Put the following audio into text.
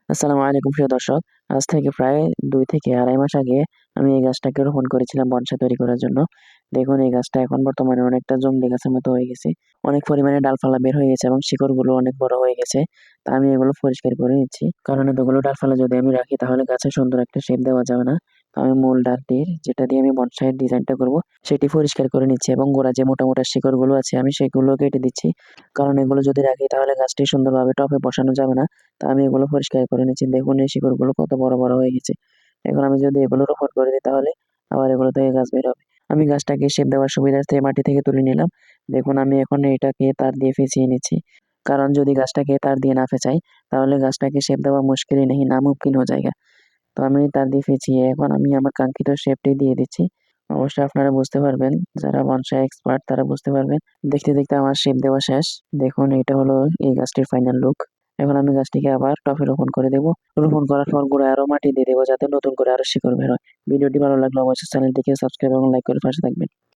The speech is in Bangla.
আসসালামু আলাইকুম প্রিয় দর্শক। আজ থেকে প্রায় ২ থেকে ২.৫ মাস আগে আমি এই গাছটাকে রোপণ করেছিলাম বনসাই তৈরি করার জন্য। দেখুন এই গাছটা এখন বর্তমানে অনেকটা জংলি গাছের মতো হয়ে গেছে। অনেক পরিমাণে ডালপালা বের হয়ে গেছে এবং শিকড়গুলো অনেক বড় হয়ে গেছে। তা আমি এগুলো পরিষ্কার করে নিচ্ছি। কারণ এতগুলো ডালপালা যদি আমি রাখি তাহলে গাছে সুন্দর একটা শেপ দেওয়া যাবে না। তো আমি মূল ডালটির যেটা দিয়ে আমি বনসাইয়ের ডিজাইনটা করব সেটি পরিষ্কার করে নিচ্ছি এবং গোড়ায় যে মোটা, মোটা শিকড়গুলো আছে আমি সেগুলো কেটে দিচ্ছি। কারণ এগুলো যদি রাখি তাহলে গাছটি সুন্দরভাবে টবে বসানো যাবে না। তা আমি এগুলো পরিষ্কার করে নিচ্ছি। দেখুন এই শিকড়গুলো কত বড়, বড় হয়ে গেছে। এখন আমি যদি এগুলো রোপণ করে দিই তাহলে আবার এগুলো থেকে গাছ বের হবে। আমি গাছটাকে শেপ দেওয়ার সুবিধার্থে মাটি থেকে তুলে নিলাম। দেখুন আমি এখন এটাকে তার দিয়ে পেঁচিয়ে নিচ্ছি। কারণ যদি গাছটাকে তার দিয়ে না পেঁচাই তাহলে গাছটাকে শেপ দেওয়া মুশকিলই नहीं नामुमकिन हो जाएगा। তো আমি তার দিয়ে পেঁচিয়ে এখন আমি আমার কাঙ্ক্ষিত শেপটি দিয়ে দিচ্ছি। অবশ্যই আপনারা বুঝতে পারবেন, যারা বনসাই এক্সপার্ট তারা বুঝতে পারবেন। দেখতে, দেখতে আমার শেপ দেওয়া শেষ। দেখুন এটা হলো এই গাছটির ফাইনাল লুক। এখন আমি গাছটিকে আবার টবে রোপণ করে দেব। রোপণ করার পর গোড়ায় আরো মাটি দিয়ে দেব যাতে নতুন করে আরো শিকড় বের হয়। ভিডিওটি ভালো লাগলে অবশ্যই চ্যানেলটিকে সাবস্ক্রাইব এবং লাইক করে পাশে থাকবেন।